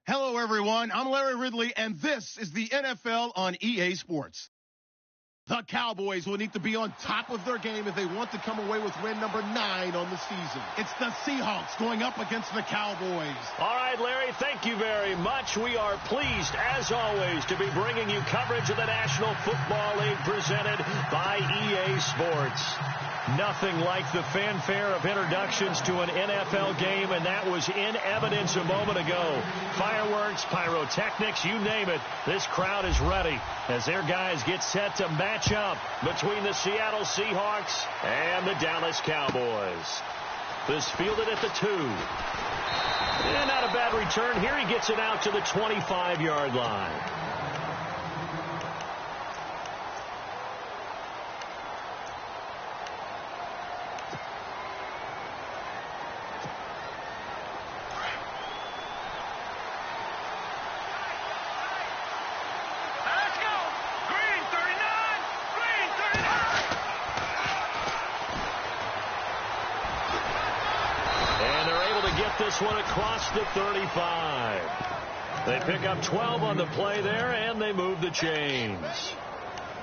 Hello, everyone. I'm Larry Ridley, and this is the NFL on EA Sports. The Cowboys will need to be on top of their game if they want to come away with win number 9 on the season. It's the Seahawks going up against the Cowboys. All right, Larry, thank you very much. We are pleased, as always, to be bringing you coverage of the National Football League presented by EA Sports. Nothing like the fanfare of introductions to an NFL game, and that was in evidence a moment ago. Fireworks, pyrotechnics, you name it. This crowd is ready as their guys get set to match up between the Seattle Seahawks and the Dallas Cowboys. This fielded at the 2. And not a bad return. Here he gets it out to the 25-yard line. This one across the 35. They pick up 12 on the play there, and they move the chains.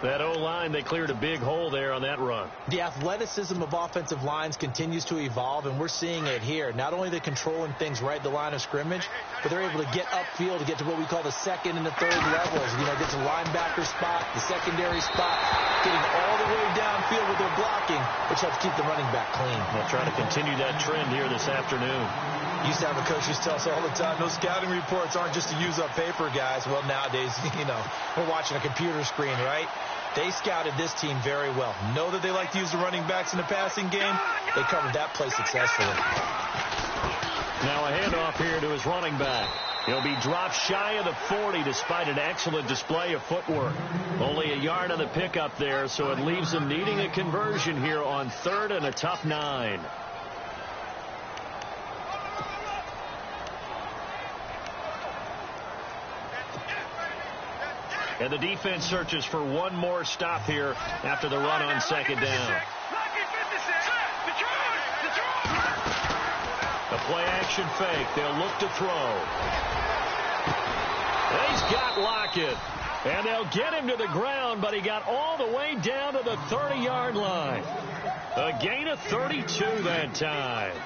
That O-line, they cleared a big hole there on that run. The athleticism of offensive lines continues to evolve, and we're seeing it here. Not only they're controlling things right at the line of scrimmage, but they're able to get upfield to get to what we call the second and the third levels. You know, get to linebacker spot, the secondary spot, getting all the way downfield with their blocking, which helps keep the running back clean. They'll try to continue that trend here this afternoon. Used to have a coach used to tell us all the time, those scouting reports aren't just to use up paper, guys. Well, nowadays, you know, we're watching a computer screen, right? They scouted this team very well. Know that they like to use the running backs in the passing game. They covered that play successfully. Now a handoff here to his running back. He'll be dropped shy of the 40 despite an excellent display of footwork. Only a yard on the pickup there, so it leaves them needing a conversion here on 3rd and a tough 9. And the defense searches for one more stop here after the run on 2nd down. A play-action fake. They'll look to throw. He's got Lockett. And they'll get him to the ground, but he got all the way down to the 30-yard line. A gain of 32 that time.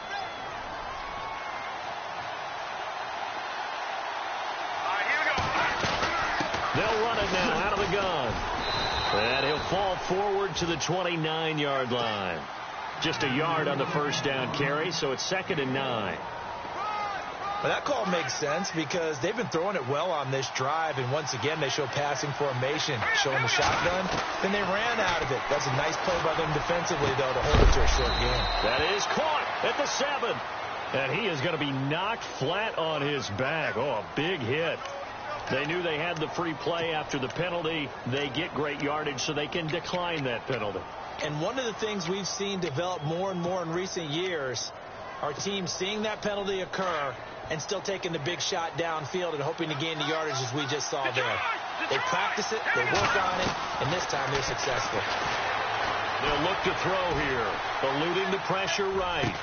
They'll run it now out of the gun. And he'll fall forward to the 29-yard line. Just a yard on the first down carry, so it's 2nd and 9. Well, that call makes sense because they've been throwing it well on this drive, and once again they show passing formation, showing the shotgun. Then they ran out of it. That's a nice play by them defensively, though, to hold it to a short game. That is caught at the 7. And he is going to be knocked flat on his back. Oh, a big hit. They knew they had the free play after the penalty. They get great yardage so they can decline that penalty. And one of the things we've seen develop more and more in recent years are teams seeing that penalty occur and still taking the big shot downfield and hoping to gain the yardage as we just saw there. They practice it, they work on it, and this time they're successful. They'll look to throw here, eluding the pressure right.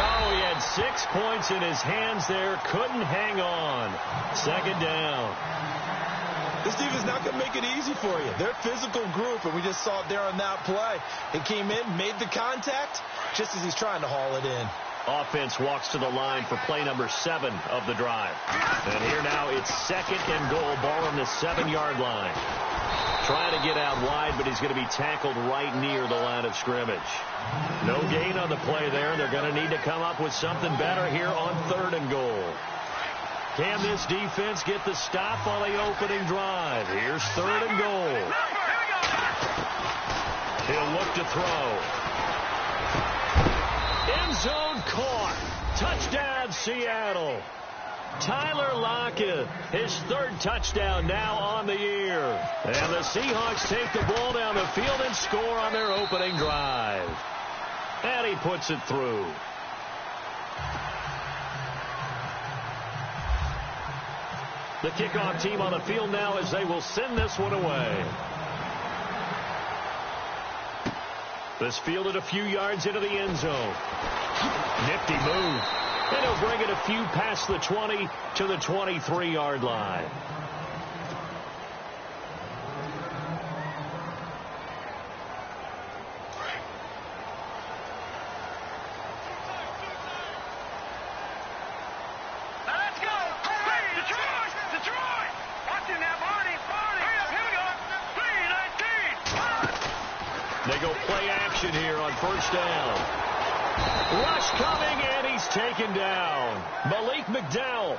Oh, he had 6 points in his hands there, couldn't hang on. 2nd down. This defense is not going to make it easy for you. They're a physical group, and we just saw it there on that play. He came in, made the contact, just as he's trying to haul it in. Offense walks to the line for play number 7 of the drive. And here now it's 2nd and goal, ball on the 7-yard line. Trying to get out wide, but he's going to be tackled right near the line of scrimmage. No gain on the play there. They're going to need to come up with something better here on 3rd and goal. Can this defense get the stop on the opening drive? Here's 3rd and goal. He'll look to throw. End zone caught. Touchdown, Seattle. Tyler Lockett, his 3rd touchdown now on the year. And the Seahawks take the ball down the field and score on their opening drive. And he puts it through. The kickoff team on the field now as they will send this one away. This fielded a few yards into the end zone. Nifty move. And he'll bring it a few past the 20 to the 23-yard line. They go play action here on first down. Rush coming, and he's taken down. Malik McDowell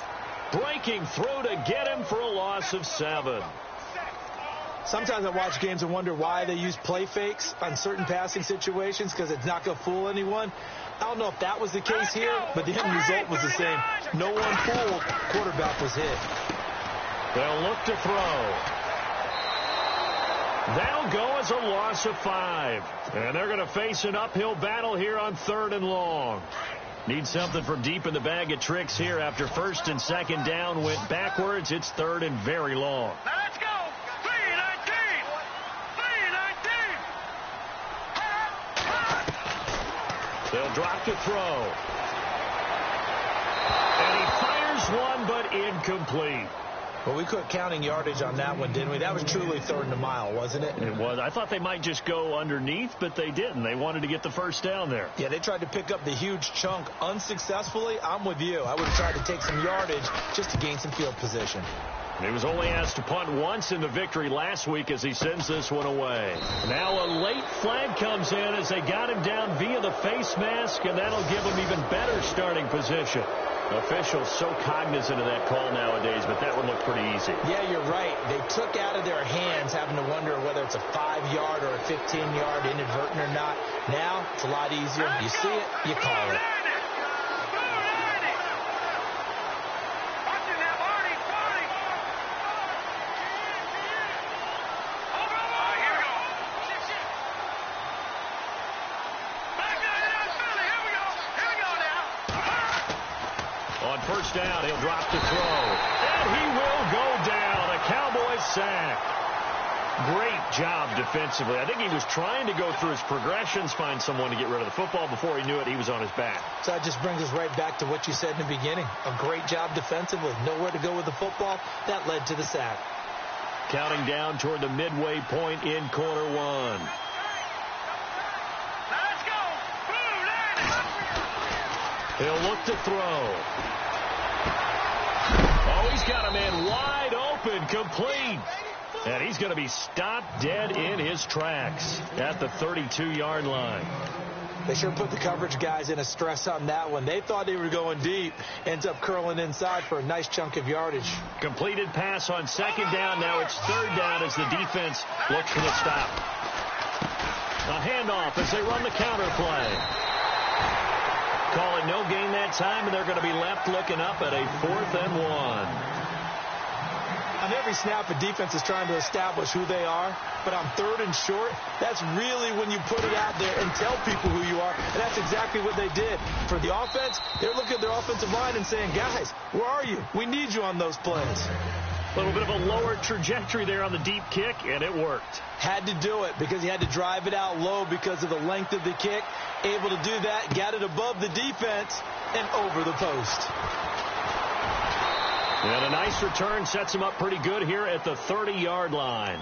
breaking through to get him for a loss of 7. Sometimes I watch games and wonder why they use play fakes on certain passing situations, because it's not going to fool anyone. I don't know if that was the case here, but the end result was the same. No one fooled. Quarterback was hit. They'll look to throw. That'll go as a loss of 5. And they're going to face an uphill battle here on 3rd and long. Need something from deep in the bag of tricks here after 1st and 2nd down went backwards. It's 3rd and very long. Let's go. 3-19. 3-19. They'll drop to throw. And he fires one, but incomplete. Well, we quit counting yardage on that one, didn't we? That was truly 3rd and a mile, wasn't it? It was. I thought they might just go underneath, but they didn't. They wanted to get the first down there. Yeah, they tried to pick up the huge chunk unsuccessfully. I'm with you. I would have tried to take some yardage just to gain some field position. He was only asked to punt once in the victory last week as he sends this one away. Now a late flag comes in as they got him down via the face mask, and that'll give him even better starting position. Officials so cognizant of that call nowadays, but that one looked pretty easy. Yeah, you're right. They took out of their hands having to wonder whether it's a 5-yard or a 15-yard inadvertent or not. Now it's a lot easier. You see it, you call it. First down, he'll drop to throw. And he will go down. A Cowboys sack. Great job defensively. I think he was trying to go through his progressions, find someone to get rid of the football. Before he knew it, he was on his back. So that just brings us right back to what you said in the beginning. A great job defensively. Nowhere to go with the football. That led to the sack. Counting down toward the midway point in quarter 1. Let's go. He'll look to throw. Oh, he's got a man wide open, complete. And he's going to be stopped dead in his tracks at the 32-yard line. They sure put the coverage guys in a stress on that one. They thought they were going deep. Ends up curling inside for a nice chunk of yardage. Completed pass on 2nd down. Now it's 3rd down as the defense looks for the stop. A handoff as they run the counter play. Call it no gain that time, and they're going to be left looking up at a 4th and 1. On every snap, a defense is trying to establish who they are, but on 3rd and short, that's really when you put it out there and tell people who you are, and that's exactly what they did. For the offense, they're looking at their offensive line and saying, guys, where are you? We need you on those plays. A little bit of a lower trajectory there on the deep kick, and it worked. Had to do it because he had to drive it out low because of the length of the kick. Able to do that, got it above the defense, and over the post. And a nice return sets him up pretty good here at the 30-yard line.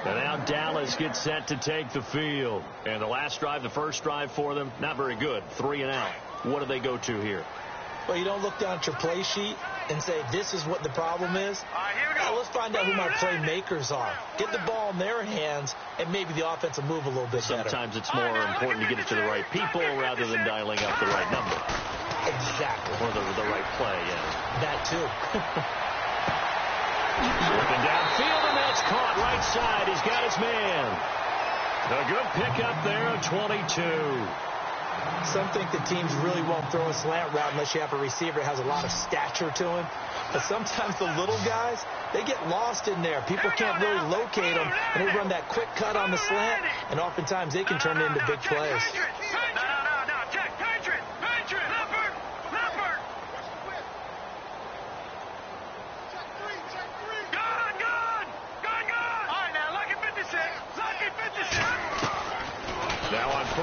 And now Dallas gets set to take the field. And the last drive, the first drive for them, not very good. 3 and out. What do they go to here? Well, you don't look down at your play sheet and say, this is what the problem is. Now, let's find out who my playmakers are. Get the ball in their hands, and maybe the offense will move a little bit better. Sometimes it's more important to get it to the right people rather than dialing up the right number. Exactly. Or the right play, yeah. That, too. Looking downfield, and that's caught right side. He's got his man. A good pickup there at 22. Some think the teams really won't throw a slant route unless you have a receiver that has a lot of stature to him. But sometimes the little guys, they get lost in there. People can't really locate them, and they run that quick cut on the slant, and oftentimes they can turn it into big plays.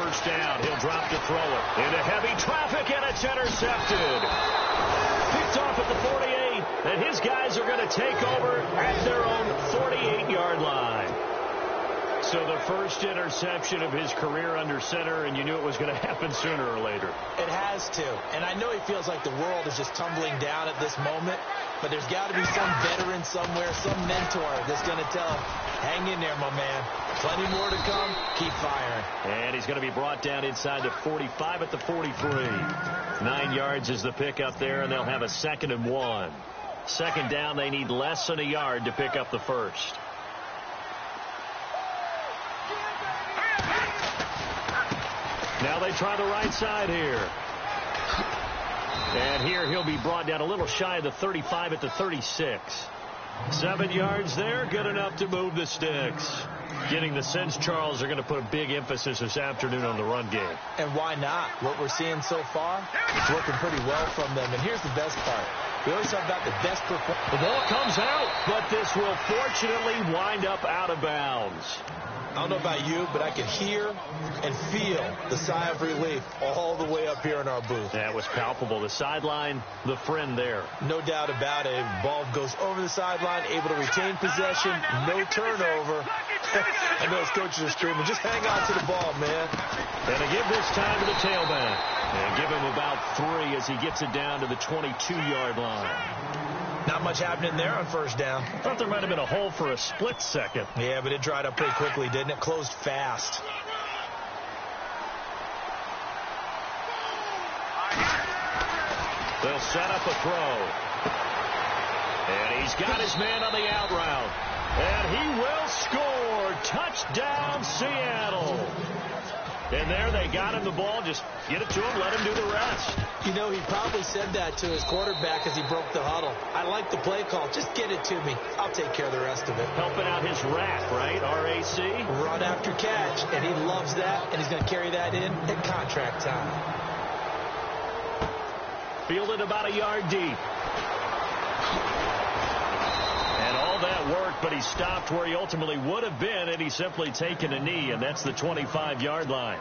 first down. He'll drop to throw it. Into heavy traffic, and it's intercepted. Picked off at the 48, and his guys are going to take over at their own 48-yard line. So the first interception of his career under center, and you knew it was going to happen sooner or later. It has to. And I know he feels like the world is just tumbling down at this moment, but there's got to be some veteran somewhere, some mentor that's going to tell him, hang in there, my man. Plenty more to come. Keep firing. And he's going to be brought down inside the 45 at the 43. 9 yards is the pickup there, and they'll have a 2nd and 1. Second down, they need less than a yard to pick up the first. Now they try the right side here. And here he'll be brought down a little shy of the 35 at the 36. 7 yards there, good enough to move the sticks. Getting the sense Charles are going to put a big emphasis this afternoon on the run game. And why not? What we're seeing so far, it's working pretty well from them. And here's the best part. We always talk about the best performance. The ball comes out, but this will fortunately wind up out of bounds. I don't know about you, but I can hear and feel the sigh of relief all the way up here in our booth. That was palpable. The sideline, the friend there. No doubt about it. Ball goes over the sideline, able to retain possession, no turnover. I know his coaches are screaming, just hang on to the ball, man. And to give this time to the tailback. And give him about 3 as he gets it down to the 22-yard line. Not much happening there on first down. Thought there might have been a hole for a split second. Yeah, but it dried up pretty quickly, didn't it? Closed fast. They'll set up a throw. And he's got his man on the out route. And he will score. Touchdown, Seattle. And there they got him the ball. Just get it to him, let him do the rest. You know, he probably said that to his quarterback as he broke the huddle. I like the play call. Just get it to me. I'll take care of the rest of it. Helping out his RAC, right? R-A-C? Run after catch. And he loves that. And he's going to carry that in at contract time. Fielded about a yard deep. And all that work, but he stopped where he ultimately would have been had he simply taken a knee, and that's the 25-yard line.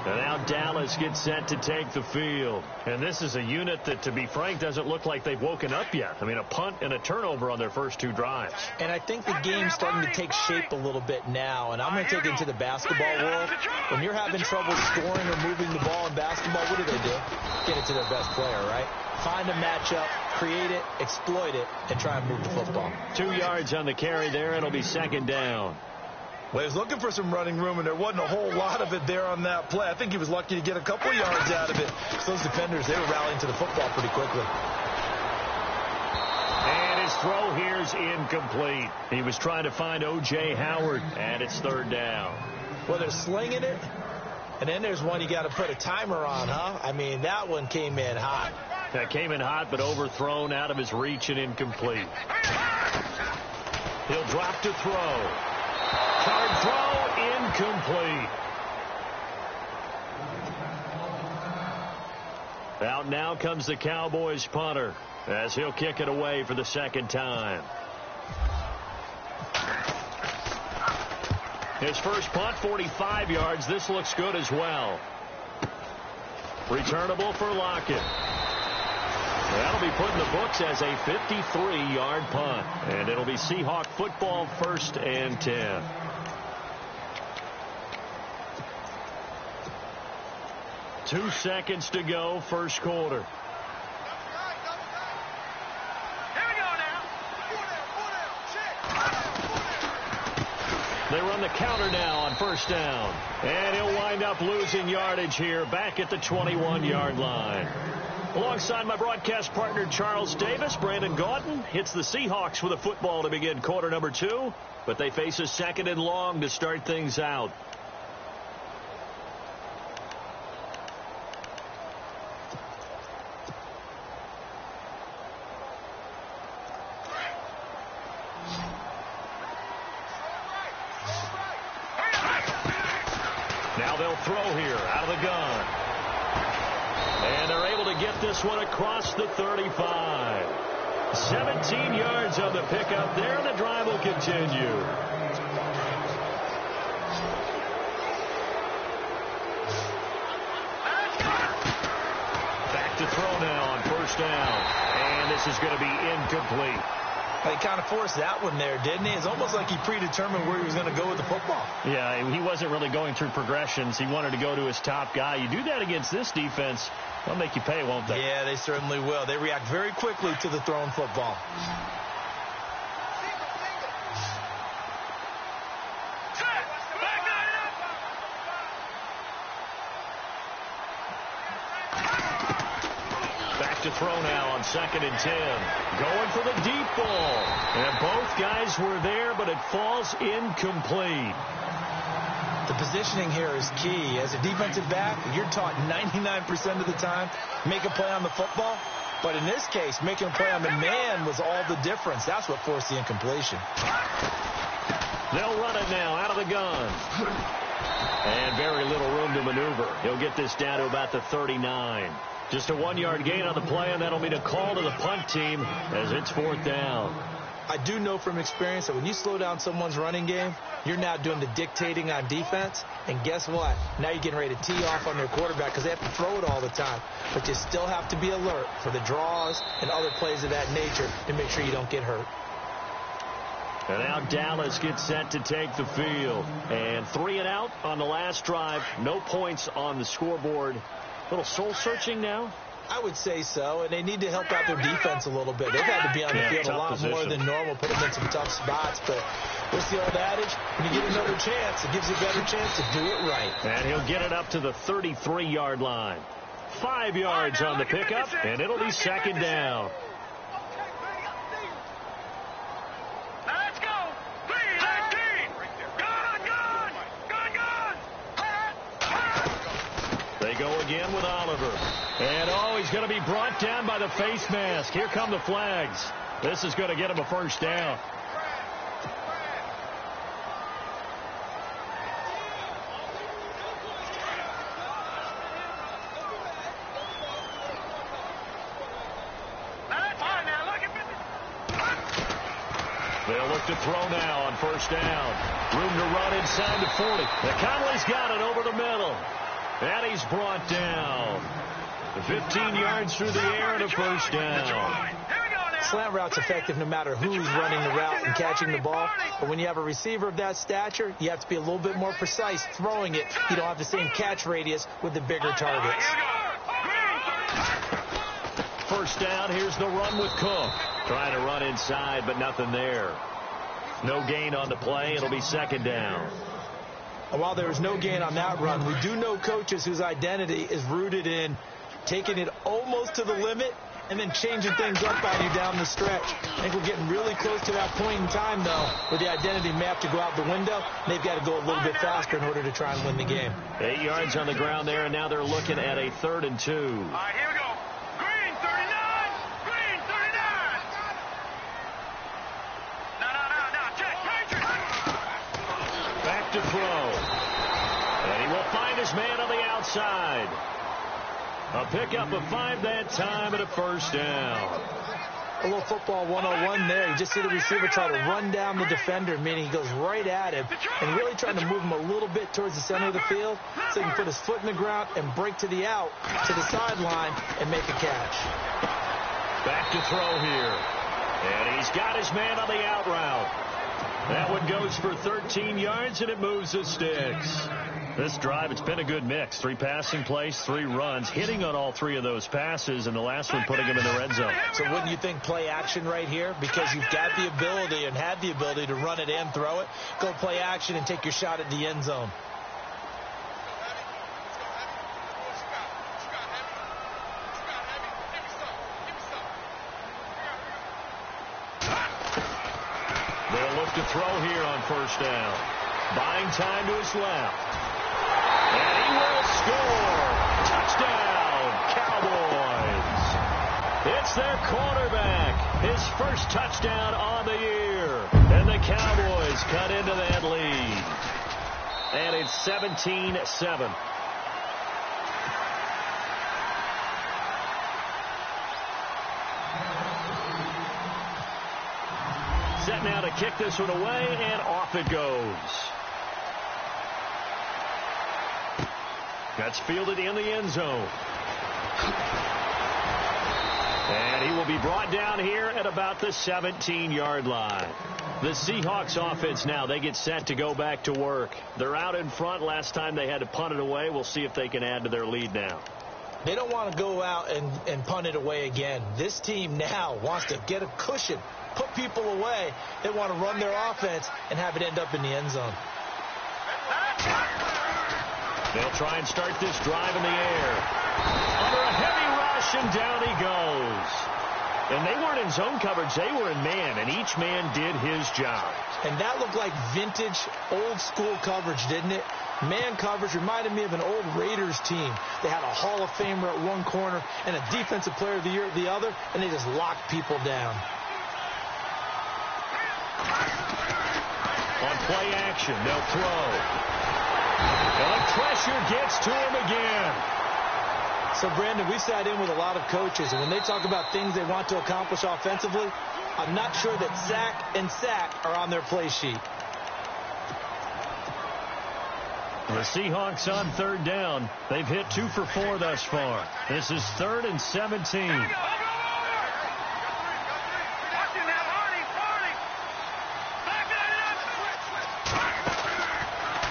And now Dallas gets set to take the field. And this is a unit that, to be frank, doesn't look like they've woken up yet. I mean, a punt and a turnover on their first 2 drives. And I think the game's starting to take shape a little bit now. And I'm going to take it into the basketball world. When you're having trouble scoring or moving the ball in basketball, what do? Get it to their best player, right? Find a matchup, create it, exploit it, and try and move the football. 2 yards on the carry there. It'll be second down. Well, he was looking for some running room, and there wasn't a whole lot of it there on that play. I think he was lucky to get a couple yards out of it. So those defenders, they were rallying to the football pretty quickly. And his throw here's incomplete. He was trying to find O.J. Howard, and it's third down. Well, they're slinging it, and then there's one you got to put a timer on, huh? I mean, that one came in hot. That came in hot, but overthrown out of his reach and incomplete. He'll drop to throw. Hard throw, incomplete. Out now comes the Cowboys punter as he'll kick it away for the second time. His first punt, 45 yards. This looks good as well. Returnable for Lockett. That'll be put in the books as a 53-yard punt. And it'll be Seahawk football, 1st and 10. Two seconds to go, first quarter. They run the counter now on first down. And he'll wind up losing yardage here back at the 21-yard line. Alongside my broadcast partner, Charles Davis, Brandon Gaudin hits the Seahawks with a football to begin quarter number 2. But they face a 2nd and long to start things out. Now they'll throw here out of the gun. And they're able to get this one across the 35. 17 yards on the pickup there, and the drive will continue. throw now on first down. And this is going to be incomplete. He kind of forced that one there, didn't he? It's almost like he predetermined where he was going to go with the football. Yeah, he wasn't really going through progressions. He wanted to go to his top guy. You do that against this defense, they'll make you pay, won't they? Yeah, they certainly will. They react very quickly to the thrown football. To throw now on 2nd and 10. Going for the deep ball. And both guys were there, but it falls incomplete. The positioning here is key. As a defensive back, you're taught 99% of the time, make a play on the football. But in this case, making a play on the man was all the difference. That's what forced the incompletion. They'll run it now out of the gun. And very little room to maneuver. He'll get this down to about the 39. Just a 1-yard gain on the play, and that'll mean a call to the punt team as it's 4th down. I do know from experience that when you slow down someone's running game, you're now doing the dictating on defense. And guess what? Now you're getting ready to tee off on their quarterback because they have to throw it all the time. But you still have to be alert for the draws and other plays of that nature to make sure you don't get hurt. And now Dallas gets set to take the field. And 3 and out on the last drive. No points on the scoreboard. A little soul-searching now? I would say so, and they need to help out their defense a little bit. They've had to be on the field a lot more than normal, put them in some tough spots. But what's the old adage? When you get another chance, it gives you a better chance to do it right. And he'll get it up to the 33-yard line. 5 yards on the pickup, and it'll be 2nd down. They go again with Oliver. And, he's going to be brought down by the face mask. Here come the flags. This is going to get him a first down. They'll look to throw now on first down. Room to run inside the 40. Conley's got it over the middle. And he's brought down. 15 yards through the air and a first down. Slant route's effective no matter who's running the route and catching the ball. But when you have a receiver of that stature, you have to be a little bit more precise throwing it. You don't have the same catch radius with the bigger targets. First down, here's the run with Cook. Trying to run inside, but nothing there. No gain on the play. It'll be 2nd down. While there was no gain on that run, we do know coaches whose identity is rooted in taking it almost to the limit and then changing things up on you down the stretch. I think we're getting really close to that point in time, though, where the identity may have to go out the window. They've got to go a little bit faster in order to try and win the game. 8 yards on the ground there, and now they're looking at a 3rd and 2. All right, here we go. Green, 39. Green, 39. No. Check. Back to throw. And he will find his man on the outside. A pickup of 5 that time and a first down. A little football 101 there. You just see the receiver try to run down the defender, meaning he goes right at him and really trying to move him a little bit towards the center of the field so he can put his foot in the ground and break to the out, to the sideline, and make a catch. Back to throw here. And he's got his man on the out route. That one goes for 13 yards, and it moves the sticks. This drive, it's been a good mix. 3 passing plays, 3 runs, hitting on all 3 of those passes, and the last one putting him in the red zone. So wouldn't you think play action right here? Because you've got the ability and had the ability to run it and throw it. Go play action and take your shot at the end zone. They'll look to throw here on first down. Buying time to his left. And he will score. Touchdown, Cowboys. It's their quarterback. His first touchdown on the year. And the Cowboys cut into that lead. And it's 17-7. Set now to kick this one away, and off it goes. That's fielded in the end zone. And he will be brought down here at about the 17-yard line. The Seahawks offense now, they get set to go back to work. They're out in front. Last time they had to punt it away. We'll see if they can add to their lead now. They don't want to go out and punt it away again. This team now wants to get a cushion, put people away. They want to run their offense and have it end up in the end zone. They'll try and start this drive in the air. Under a heavy rush, and down he goes. And they weren't in zone coverage. They were in man, and each man did his job. And that looked like vintage, old-school coverage, didn't it? Man coverage reminded me of an old Raiders team. They had a Hall of Famer at one corner and a Defensive Player of the Year at the other, and they just locked people down. On play action, they'll throw. And pressure gets to him again. So, Brandon, we sat in with a lot of coaches, and when they talk about things they want to accomplish offensively, I'm not sure that sack and sack are on their play sheet. The Seahawks on third down. They've hit 2 for 4 thus far. This is 3rd and 17.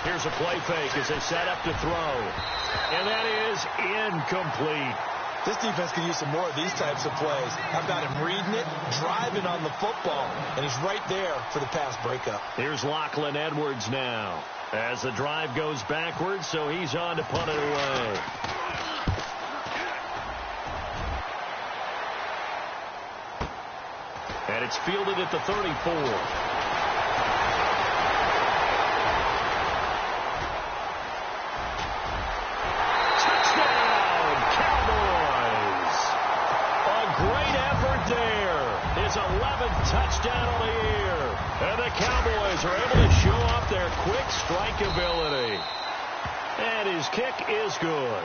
Here's a play fake as they set up to throw. And that is incomplete. This defense can use some more of these types of plays. How about him reading it, driving on the football, and he's right there for the pass breakup. Here's Lachlan Edwards now as the drive goes backwards, so he's on to punt it away. And it's fielded at the 34. His 11th touchdown on the year. And the Cowboys are able to show off their quick strike ability. And his kick is good.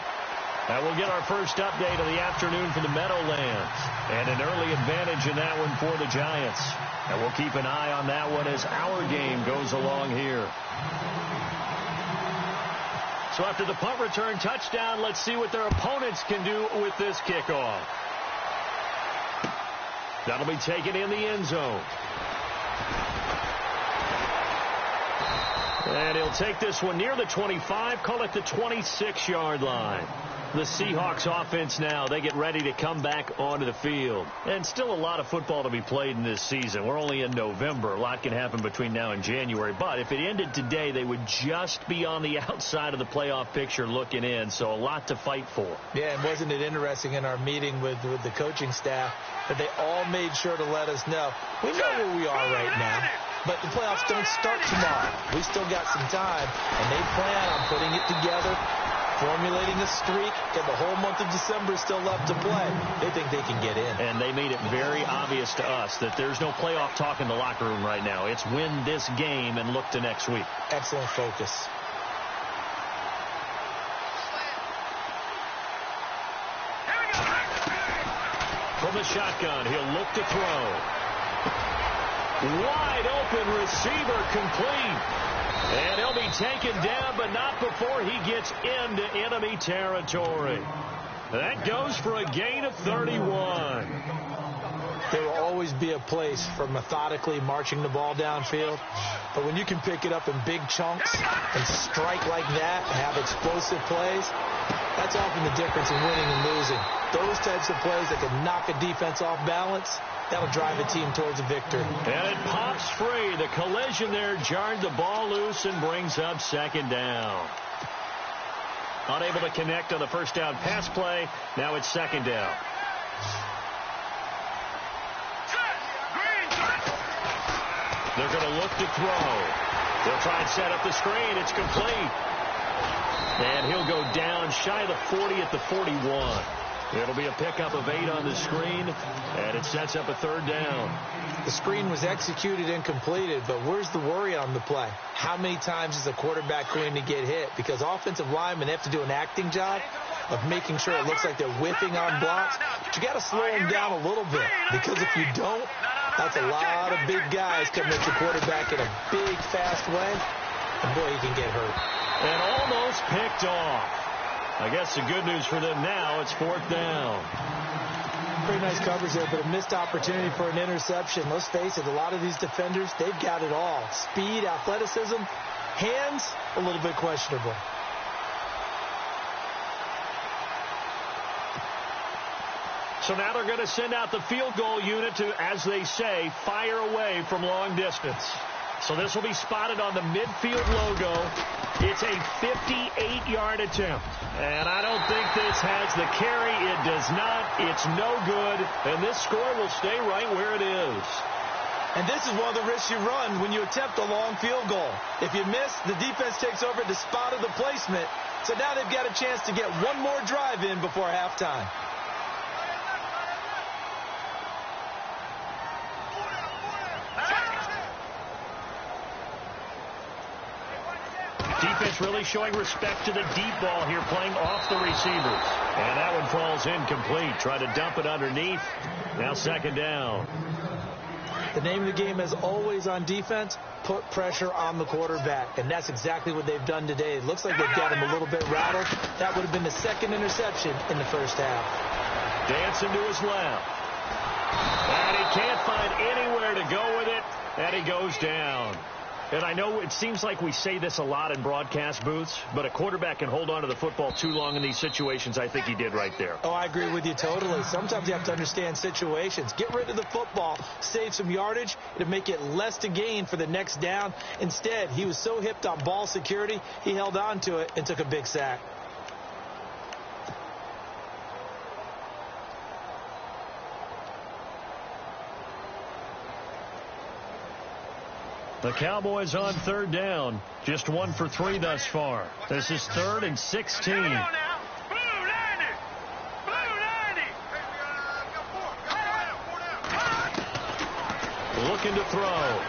And we'll get our first update of the afternoon for the Meadowlands. And an early advantage in that one for the Giants. And we'll keep an eye on that one as our game goes along here. So after the punt return touchdown, let's see what their opponents can do with this kickoff. That'll be taken in the end zone. And he'll take this one near the 25, call it the 26-yard line. The Seahawks offense now, they get ready to come back onto the field. And still a lot of football to be played in this season. We're only in November. A lot can happen between now and January. But if it ended today, they would just be on the outside of the playoff picture looking in. So a lot to fight for. Yeah, and wasn't it interesting in our meeting with the coaching staff that they all made sure to let us know, we know where we are right now, but the playoffs don't start tomorrow. We still got some time, and they plan on putting it together, formulating a streak, and the whole month of December is still left to play. They think they can get in. And they made it very obvious to us that there's no playoff talk in the locker room right now. It's win this game and look to next week. Excellent focus. From the shotgun, he'll look to throw. Wide open receiver complete. And he'll be taken down, but not before he gets into enemy territory. That goes for a gain of 31. There will always be a place for methodically marching the ball downfield. But when you can pick it up in big chunks and strike like that and have explosive plays, that's often the difference in winning and losing. Those types of plays that can knock a defense off balance, that'll drive a team towards a victory. And it pops free. The collision there jarred the ball loose and brings up second down. Unable to connect on the first down pass play. Now it's second down. They're going to look to throw. They'll try and set up the screen. It's complete. And he'll go down shy of the 40 at the 41. It'll be a pickup of 8 on the screen, and it sets up a third down. The screen was executed and completed, but where's the worry on the play? How many times is a quarterback going to get hit? Because offensive linemen have to do an acting job of making sure it looks like they're whiffing on blocks. But you got to slow them down a little bit, because if you don't, that's a lot of big guys coming at your quarterback in a big, fast way. And boy, he can get hurt. And almost picked off. I guess the good news for them now, it's fourth down. Very nice coverage there, but a missed opportunity for an interception. Let's face it, a lot of these defenders, they've got it all. Speed, athleticism, hands, a little bit questionable. So now they're going to send out the field goal unit to, as they say, fire away from long distance. So this will be spotted on the midfield logo. It's a 58-yard attempt. And I don't think this has the carry. It does not. It's no good. And this score will stay right where it is. And this is one of the risks you run when you attempt a long field goal. If you miss, the defense takes over at the spot of the placement. So now they've got a chance to get one more drive in before halftime. Defense really showing respect to the deep ball here, playing off the receivers. And that one falls incomplete. Try to dump it underneath. Now second down. The name of the game, as always on defense, put pressure on the quarterback. And that's exactly what they've done today. It looks like they've got him a little bit rattled. That would have been the second interception in the first half. Dancing to his left. And he can't find anywhere to go with it. And he goes down. And I know it seems like we say this a lot in broadcast booths, but a quarterback can hold on to the football too long in these situations. I think he did right there. Oh, I agree with you totally. Sometimes you have to understand situations. Get rid of the football, save some yardage. It'll make it less to gain for the next down. Instead, he was so hipped on ball security, he held on to it and took a big sack. The Cowboys on third down. Just 1 for 3 thus far. This is 3rd and 16. Blue 90. Looking to throw.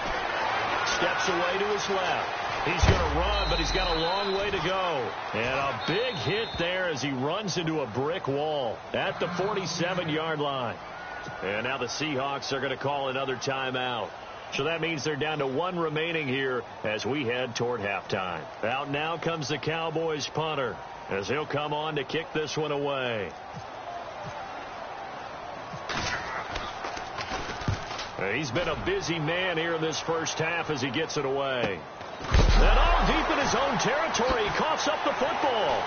Steps away to his left. He's going to run, but he's got a long way to go. And a big hit there as he runs into a brick wall at the 47-yard line. And now the Seahawks are going to call another timeout. So that means they're down to 1 remaining here as we head toward halftime. Out now comes the Cowboys punter as he'll come on to kick this one away. He's been a busy man here in this first half as he gets it away. And all deep in his own territory, he coughs up the football.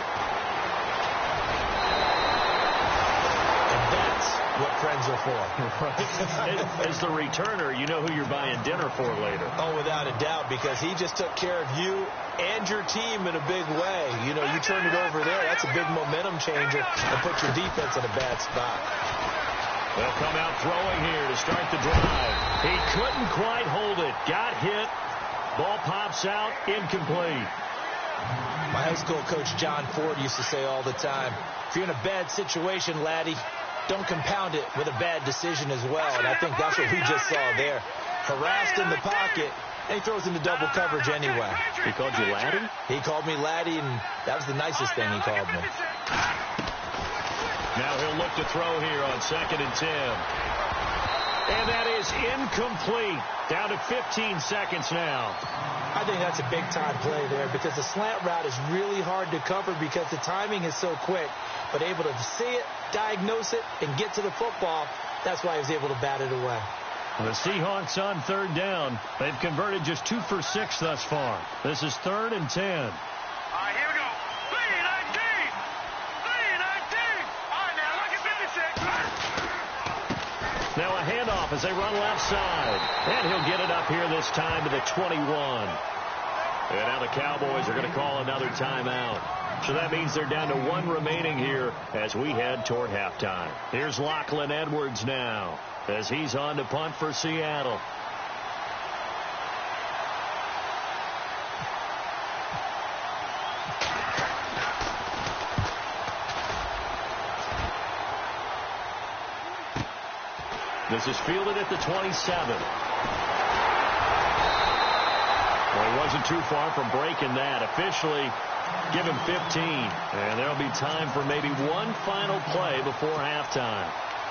What friends are for. Right. As the returner, you know who you're buying dinner for later. Oh, without a doubt, because he just took care of you and your team in a big way. You know, you turn it over there, that's a big momentum changer and put your defense in a bad spot. They'll come out throwing here to start the drive. He couldn't quite hold it. Got hit. Ball pops out. Incomplete. My high school coach, John Ford, used to say all the time, if you're in a bad situation, laddie, don't compound it with a bad decision as well. And I think that's what we just saw there. Harassed in the pocket, and he throws into double coverage anyway. He called you laddie? He called me laddie, and that was the nicest thing he called me. Now he'll look to throw here on 2nd and 10. And that is incomplete. Down to 15 seconds now. I think that's a big-time play there because the slant route is really hard to cover because the timing is so quick. But able to see it, diagnose it, and get to the football, that's why he was able to bat it away. The Seahawks on third down. They've converted just 2 for 6 thus far. This is 3rd and 10. All right, here we go. 3-19. 3-19. All right, now look at 56. Now a handoff as they run left side. And he'll get it up here this time to the 21. And now the Cowboys are going to call another timeout. So that means they're down to 1 remaining here as we head toward halftime. Here's Lachlan Edwards now as he's on to punt for Seattle. This is fielded at the 27. Well, he wasn't too far from breaking that. Officially, give him 15. And there'll be time for maybe one final play before halftime.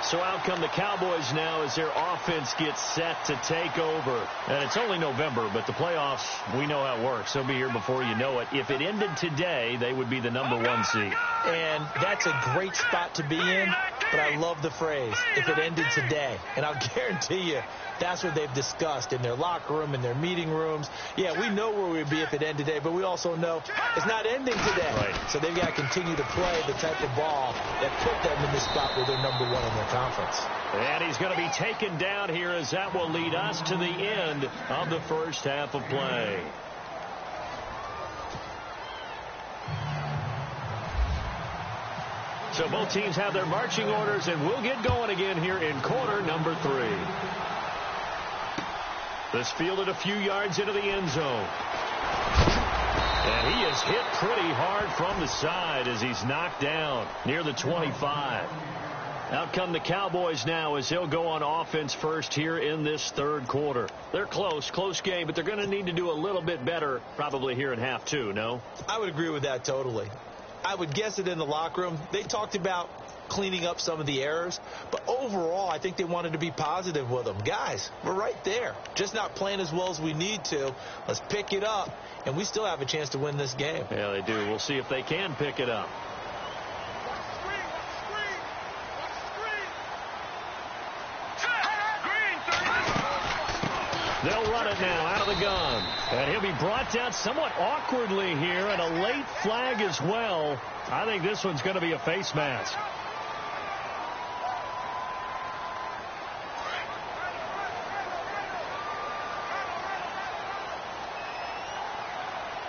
So out come the Cowboys now as their offense gets set to take over. And it's only November, but the playoffs, we know how it works. They'll be here before you know it. If it ended today, they would be the #1 seed. And that's a great spot to be in, but I love the phrase, if it ended today. And I'll guarantee you, that's what they've discussed in their locker room, in their meeting rooms. Yeah, we know where we'd be if it ended today, but we also know it's not ending today. Right. So they've got to continue to play the type of ball that put them in the spot where they're #1 in their conference. And he's going to be taken down here as that will lead us to the end of the first half of play. So both teams have their marching orders, and we'll get going again here in quarter number 3. This fielded a few yards into the end zone. And he is hit pretty hard from the side as he's knocked down near the 25. Out come the Cowboys now as they'll go on offense first here in this third quarter. They're close game, but they're going to need to do a little bit better probably here in half 2, no? I would agree with that totally. I would guess it in the locker room. They talked about cleaning up some of the errors, but overall I think they wanted to be positive with them. Guys, we're right there. Just not playing as well as we need to. Let's pick it up, and we still have a chance to win this game. Yeah, they do. We'll see if they can pick it up. They'll run it now out of the gun. And he'll be brought down somewhat awkwardly here, and a late flag as well. I think this one's going to be a face mask.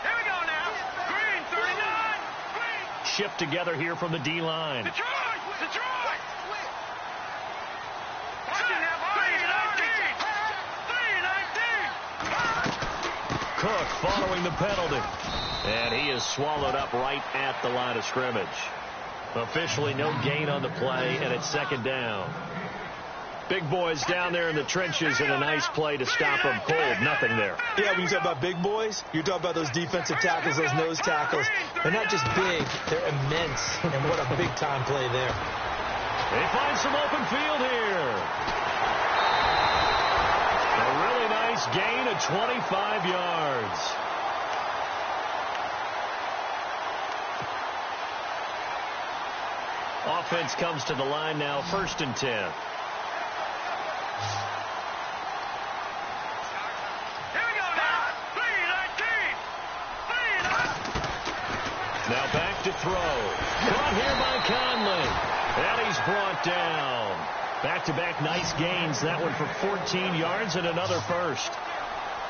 Here we go now. Green, 39. Green. Shift together here from the D-line. Detroit. Watching that body. 319. Cook following the penalty. And he is swallowed up right at the line of scrimmage. Officially no gain on the play, and it's second down. Big boys down there in the trenches, and a nice play to stop them cold. Nothing there. Yeah, when you talk about big boys, you're talking about those defensive tackles, those nose tackles. They're not just big, they're immense. And what a big-time play there. They find some open field here. A really nice gain of 25 yards. Offense comes to the line now, 1st and 10. Here we go now. 319. Now back to throw. Caught here by Conley. And he's brought down. Back-to-back nice gains. That one for 14 yards and another first.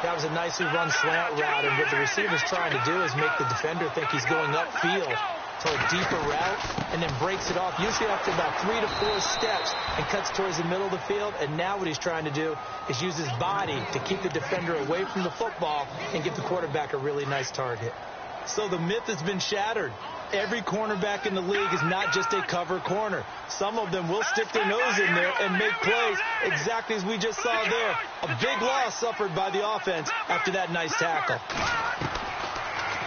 That was a nicely run slant route, and what the receiver's trying to do is make the defender think he's going upfield to a deeper route and then breaks it off, usually after about 3 to 4 steps, and cuts towards the middle of the field. And now what he's trying to do is use his body to keep the defender away from the football and give the quarterback a really nice target. So the myth has been shattered. Every cornerback in the league is not just a cover corner. Some of them will stick their nose in there and make plays exactly as we just saw there. A big loss suffered by the offense after that nice tackle.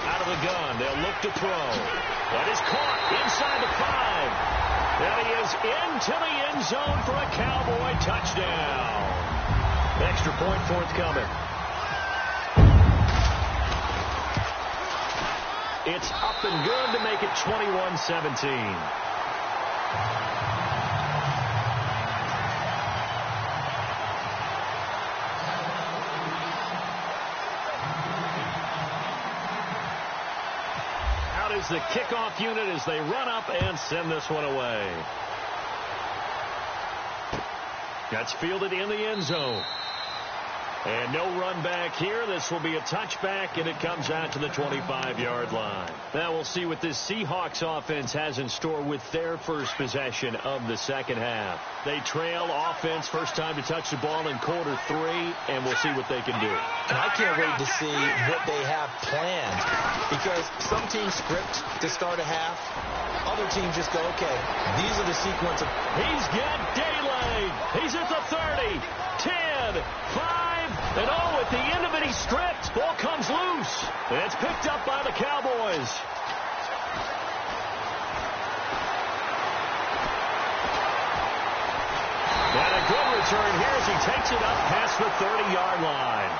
Out of the gun, they'll look to throw. That is caught inside the 5. And he is into the end zone for a Cowboy touchdown. Extra point forthcoming. It's up and good to make it 21-17. Out is the kickoff unit as they run up and send this one away. That's fielded in the end zone. And no run back here. This will be a touchback, and it comes out to the 25-yard line. Now we'll see what this Seahawks offense has in store with their first possession of the second half. They trail offense, first time to touch the ball in quarter 3, and we'll see what they can do. And I can't wait to see what they have planned, because some teams script to start a half. Other teams just go, okay, these are the sequence of... He's got daylight. He's at the 30, 10, 5. And at the end of it, he stripped. Ball comes loose. And it's picked up by the Cowboys. picks it up past the 30-yard line.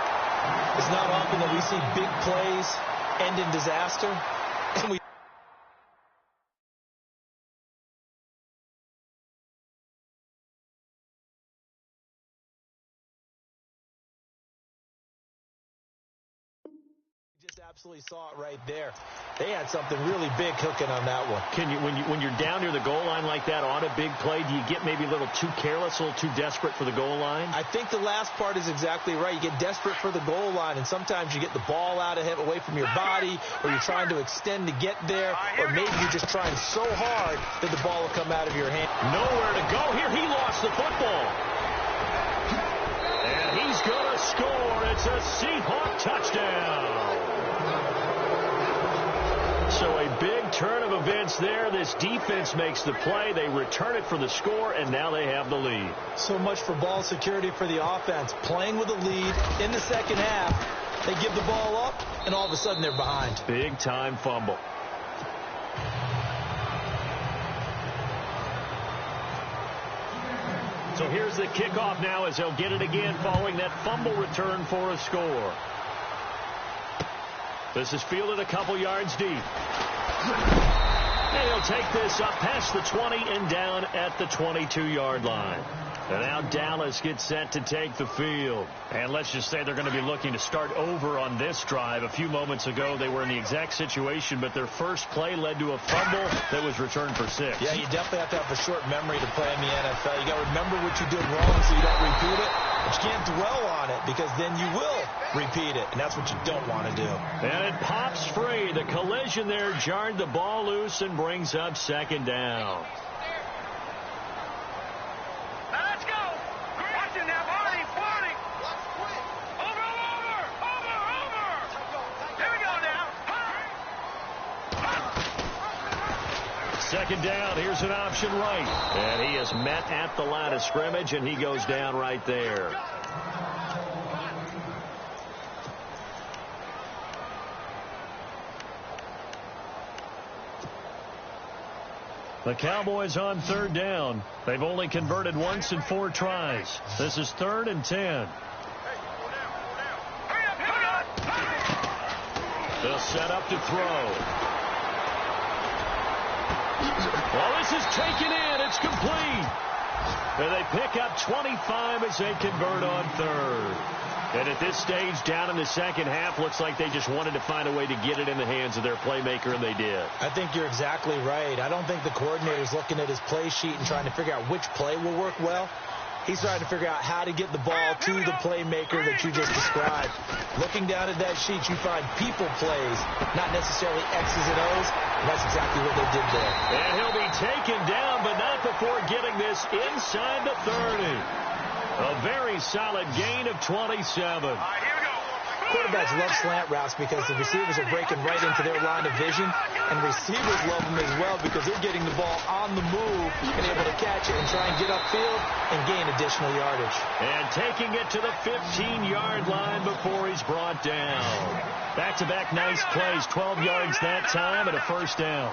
It's not often that we see big plays end in disaster, and we just absolutely saw it right there. They had something really big cooking on that one. Can you, when you're down near the goal line like that on a big play, do you get maybe a little too careless, a little too desperate for the goal line? I think the last part is exactly right. You get desperate for the goal line, and sometimes you get the ball out of him, away from your body, or you're trying to extend to get there, or maybe you're just trying so hard that the ball will come out of your hand. Nowhere to go here. He lost the football. And he's going to score. It's a Seahawk touchdown. So a big turn of events there. This defense makes the play. They return it for the score, and now they have the lead. So much for ball security for the offense. Playing with a lead in the second half. They give the ball up, and all of a sudden they're behind. Big-time fumble. So here's the kickoff now as they'll get it again following that fumble return for a score. This is fielded a couple yards deep. And he'll take this up past the 20 and down at the 22-yard line. And now Dallas gets set to take the field. And let's just say they're going to be looking to start over on this drive. A few moments ago, they were in the exact situation, but their first play led to a fumble that was returned for 6. Yeah, you definitely have to have a short memory to play in the NFL. You got to remember what you did wrong so you don't repeat it. But you can't dwell on it because then you will repeat it, and that's what you don't want to do. And it pops free. The collision there jarred the ball loose and brings up second down. Second down, here's an option right. And he is met at the line of scrimmage, and he goes down right there. The Cowboys on third down. They've only converted once in 4 tries. This is 3rd and 10. They'll set up to throw. Well, this is taken in. It's complete. And they pick up 25 as they convert on 3rd. And at this stage, down in the second half, looks like they just wanted to find a way to get it in the hands of their playmaker, and they did. I think you're exactly right. I don't think the coordinator's looking at his play sheet and trying to figure out which play will work well. He's trying to figure out how to get the ball to the playmaker that you just described. Looking down at that sheet, you find people plays, not necessarily X's and O's, and that's exactly what they did there. And he'll be taken down, but not before getting this inside the 30. A very solid gain of 27. Quarterbacks love slant routes because the receivers are breaking right into their line of vision, and receivers love them as well because they're getting the ball on the move and able to catch it and try and get upfield and gain additional yardage. And taking it to the 15-yard line before he's brought down. Back-to-back nice plays, 12 yards that time and a first down.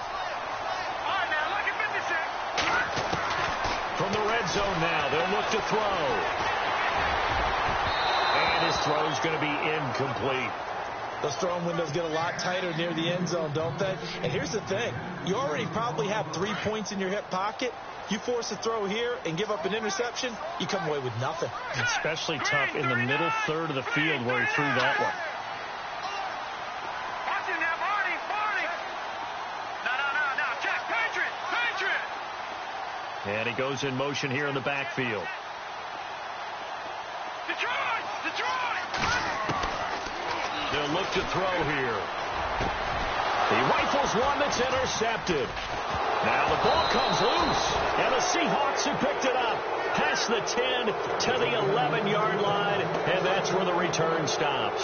From the red zone now, they'll look to throw. And his throw is going to be incomplete. Those throwing windows get a lot tighter near the end zone, don't they? And here's the thing. You already probably have 3 points in your hip pocket. You force a throw here and give up an interception, you come away with nothing. Especially tough in the middle third of the field where he threw that one. And he goes in motion here in the backfield. They'll look to throw here. He rifles one that's intercepted. Now the ball comes loose, and the Seahawks have picked it up past the 10 to the 11-yard line, and that's where the return stops.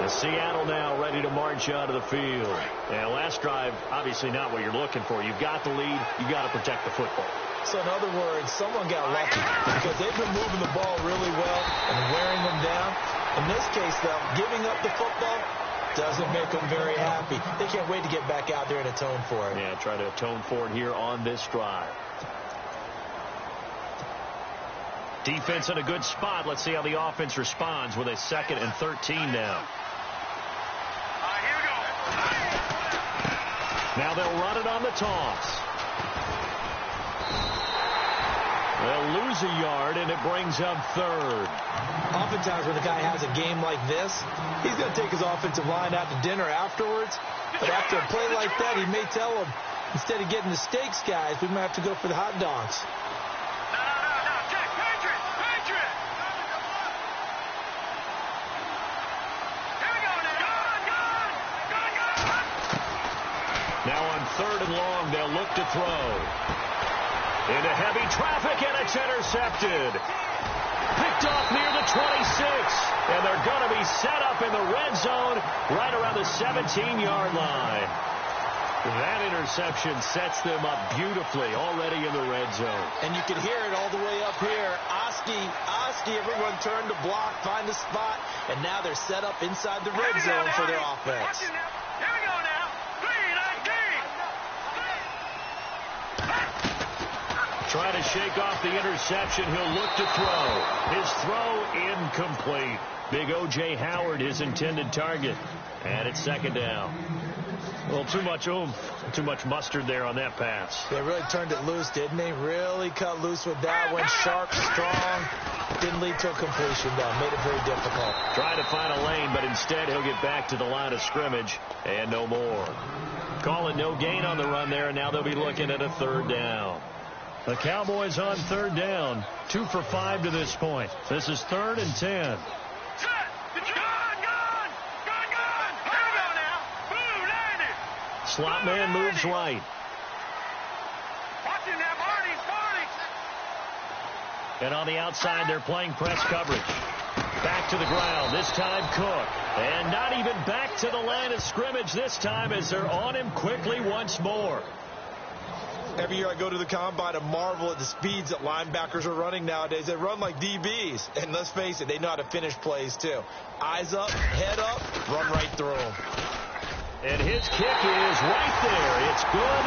And Seattle now ready to march out of the field. And last drive, obviously not what you're looking for. You've got the lead. You've got to protect the football. So in other words, someone got lucky because they've been moving the ball really well and wearing them down. In this case, though, giving up the football doesn't make them very happy. They can't wait to get back out there and atone for it. Yeah, try to atone for it here on this drive. Defense in a good spot. Let's see how the offense responds with a 2nd and 13 now. Here we go. Now they'll run it on the toss. They'll lose a yard, and it brings up 3rd. Oftentimes when the guy has a game like this, he's going to take his offensive line out to dinner afterwards. But after a play like that, he may tell them, instead of getting the steaks, guys, we might have to go for the hot dogs. No. Check. Patriot. Here we go now. Gun. Now on 3rd and long, they'll look to throw. Into heavy traffic, and it's intercepted. Picked off near the 26. And they're going to be set up in the red zone right around the 17-yard line. That interception sets them up beautifully already in the red zone. And you can hear it all the way up here. Oski, everyone turned to block, find a spot, and now they're set up inside the red zone for their offense. Here we go now. 3-19. Trying to shake off the interception. He'll look to throw. His throw incomplete. Big O.J. Howard, his intended target. And it's 2nd down. Well, too much oomph, too much mustard there on that pass. They really turned it loose, didn't they? Really cut loose with that. Went sharp, strong. Didn't lead to a completion, though. Made it very difficult. Trying to find a lane, but instead he'll get back to the line of scrimmage and no more. Call it no gain on the run there, and now they'll be looking at a 3rd down. The Cowboys on 3rd down, 2 for 5 to this point. This is 3rd and 10. Slot man moves right. Watching that, Marty. And on the outside, they're playing press coverage. Back to the ground, this time Cook. And not even back to the line of scrimmage this time as they're on him quickly once more. Every year I go to the combine and marvel at the speeds that linebackers are running nowadays. They run like DBs. And let's face it, they know how to finish plays too. Eyes up, head up, run right through them. And his kick is right there. It's good,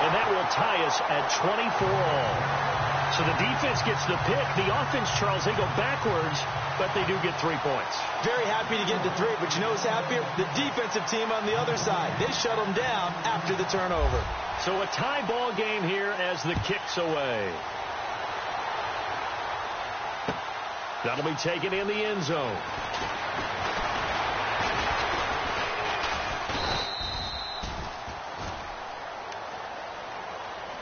and that will tie us at 24 all. So the defense gets the pick. The offense, Charles, they go backwards, but they do get 3 points. Very happy to get to 3, but you know who's happier? The defensive team on the other side. They shut them down after the turnover. So a tie ball game here as the kick's away. That'll be taken in the end zone.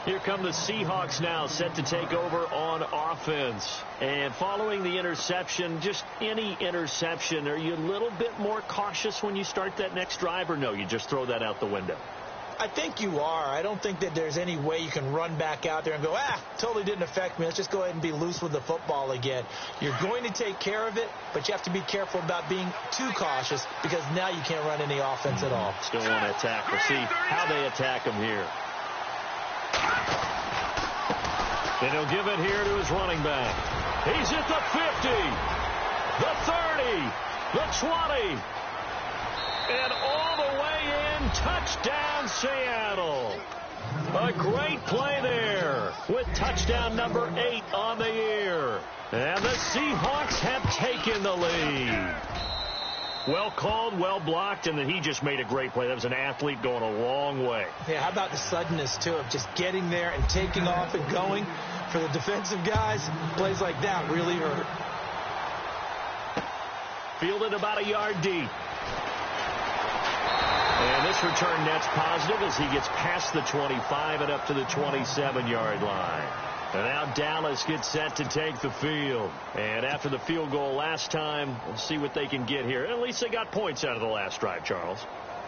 Here come the Seahawks now, set to take over on offense. And following the interception, just any interception, are you a little bit more cautious when you start that next drive, or no, you just throw that out the window? I think you are. I don't think that there's any way you can run back out there and go, totally didn't affect me. Let's just go ahead and be loose with the football again. You're going to take care of it, but you have to be careful about being too cautious because now you can't run any offense at all. Still want to attack. We'll see how they attack him here. And he'll give it here to his running back. He's at the 50, the 30, the 20, and all the way in. Touchdown, Seattle. A great play there with touchdown number 8 on the year. And the Seahawks have taken the lead. Well called, well blocked, and then he just made a great play. That was an athlete going a long way. Yeah, how about the suddenness, too, of just getting there and taking off and going? For the defensive guys, plays like that really hurt. Fielded about a yard deep. And this return net's positive as he gets past the 25 and up to the 27-yard line. And now Dallas gets set to take the field. And after the field goal last time, we'll see what they can get here. At least they got points out of the last drive, Charles.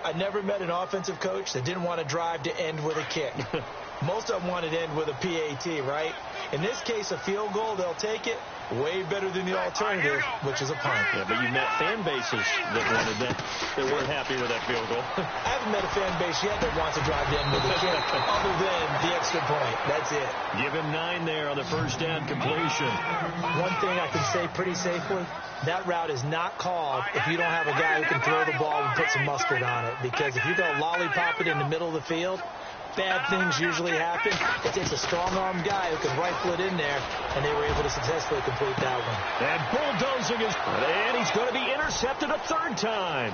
I never met an offensive coach that didn't want to drive to end with a kick. Most of them wanted to end with a PAT, right? In this case, a field goal, they'll take it. Way better than the alternative, which is a punt. Yeah, but you met fan bases that wanted that. They weren't happy with that field goal. I haven't met a fan base yet that wants to drive to end with a kick, other than the extra point. That's it. Give him 9 there on the first down completion. One thing I can say pretty safely, that route is not called if you don't have a guy who can throw the ball and put some mustard on it. Because if you're going to lollipop it in the middle of the field, bad things usually happen. It takes a strong-arm guy who can rifle it in there, and they were able to successfully complete that one. And bulldozing is, and he's going to be intercepted a third time.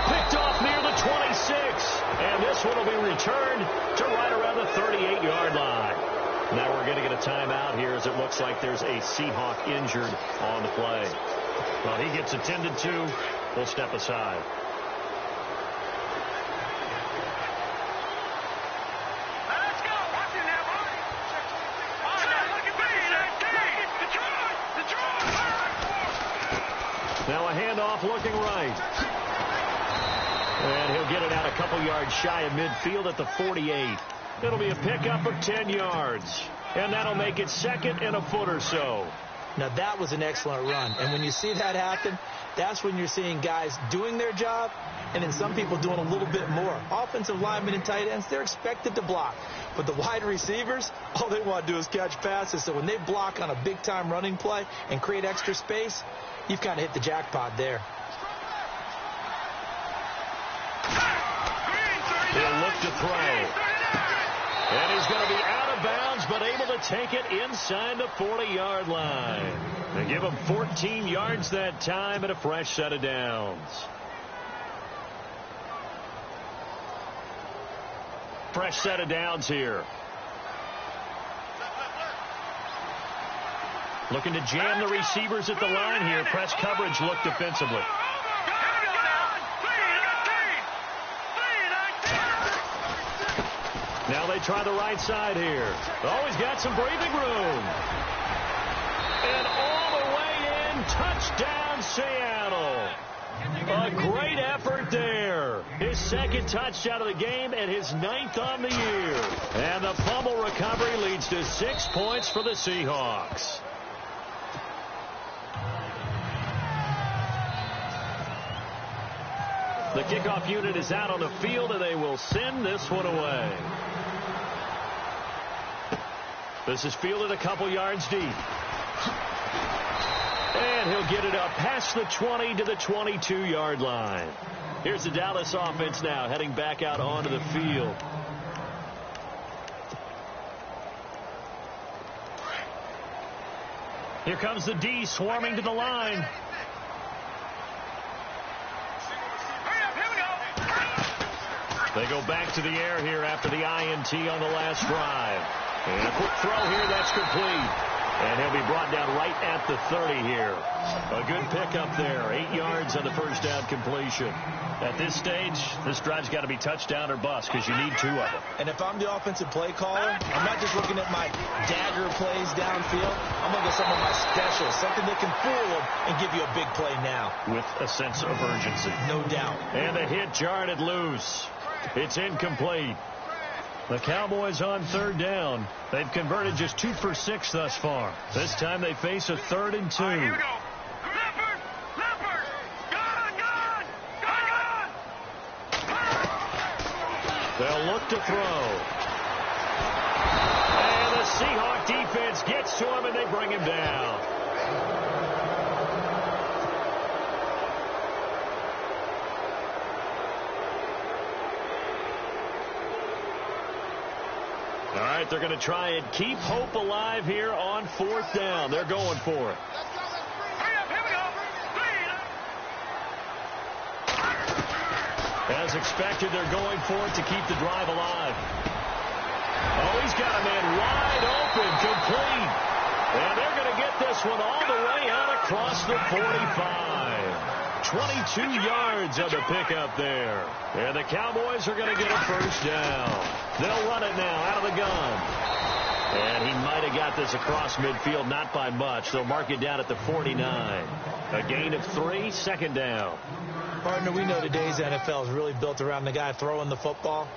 Picked off near the 26, and this one will be returned to right around the 38-yard line. Now we're going to get a timeout here as it looks like there's a Seahawk injured on the play. Well, he gets attended to. We'll step aside. Let's go. Watch it now, boy. Look at me. Now a handoff looking right. And he'll get it out a couple yards shy of midfield at the 48. It'll be a pickup of 10 yards. And that'll make it second and a foot or so. Now, that was an excellent run. And when you see that happen, that's when you're seeing guys doing their job and then some people doing a little bit more. Offensive linemen and tight ends, they're expected to block. But the wide receivers, all they want to do is catch passes. So when they block on a big-time running play and create extra space, you've kind of hit the jackpot there. He'll look to throw. And he's going to be out of bounds, but able to take it inside the 40-yard line. They give him 14 yards that time and a fresh set of downs. Fresh set of downs here. Looking to jam the receivers at the line here. Press coverage look defensively. Now they try the right side here. Oh, he's got some breathing room. And all the way in, touchdown Seattle. A great effort there. His second touchdown of the game and his 9th on the year. And the fumble recovery leads to 6 points for the Seahawks. The kickoff unit is out on the field, and they will send this one away. This is fielded a couple yards deep. And he'll get it up past the 20 to the 22-yard line. Here's the Dallas offense now heading back out onto the field. Here comes the D swarming to the line. They go back to the air here after the INT on the last drive. And a quick throw here, that's complete. And he'll be brought down right at the 30 here. A good pickup there. 8 yards on the first down completion. At this stage, this drive's got to be touchdown or bust because you need 2 of them. And if I'm the offensive play caller, I'm not just looking at my dagger plays downfield. I'm looking at some of my specials, something that can fool them and give you a big play now. With a sense of urgency. No doubt. And the hit jarred it loose. It's incomplete. The Cowboys on third down. They've converted just 2 for 6 thus far. This time they face a 3rd and 2. All right, here we go. Leopard! Gun! They'll look to throw. And the Seahawk defense gets to him, and they bring him down. All right, they're going to try and keep hope alive here on 4th down. They're going for it. As expected, they're going for it to keep the drive alive. Oh, he's got a man wide open, complete. And they're going to get this one all the way out across the 45. 22 yards on the pickup there. And the Cowboys are going to get a first down. They'll run it now out of the gun. And he might have got this across midfield, not by much. They'll mark it down at the 49. A gain of 3, second down. Partner, we know today's NFL is really built around the guy throwing the football.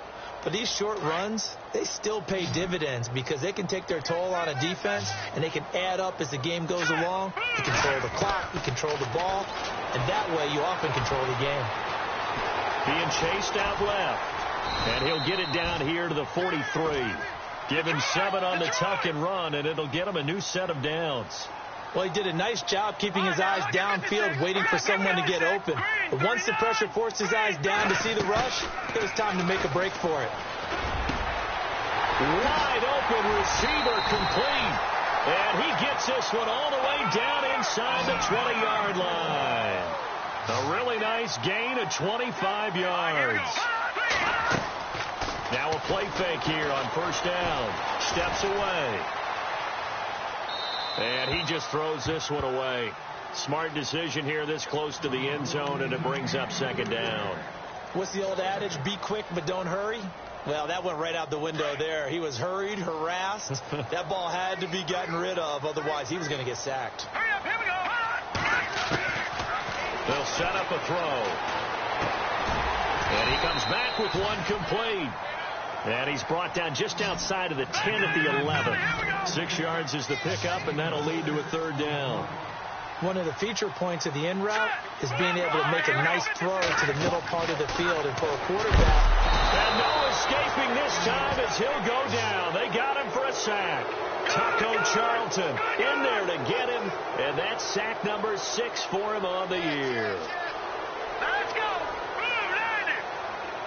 But these short runs, they still pay dividends because they can take their toll on a defense and they can add up as the game goes along. You control the clock, you control the ball, and that way you often control the game. Being chased out left. And he'll get it down here to the 43. Give him 7 on the tuck and run, and it'll get him a new set of downs. Well, he did a nice job keeping his eyes downfield, waiting for someone to get open. But once the pressure forced his eyes down to see the rush, it was time to make a break for it. Wide open receiver complete. And he gets this one all the way down inside the 20-yard line. A really nice gain of 25 yards. Now a play fake here on first down. Steps away. And he just throws this one away. Smart decision here this close to the end zone, and it brings up second down. What's the old adage? Be quick, but don't hurry. Well, that went right out the window there. He was hurried, harassed. That ball had to be gotten rid of. Otherwise, he was going to get sacked. Hurry up, here we go. They'll set up a throw. And he comes back with one complete. And he's brought down just outside of the 10 at the 11. 6 yards is the pickup, and that'll lead to a third down. One of the feature points of the in route is being able to make a nice throw to the middle part of the field. And for a quarterback, and no escaping this time as he'll go down. They got him for a sack. Taco Charlton in there to get him, and that's sack number 6 for him on the year. Let's go. Blue 90.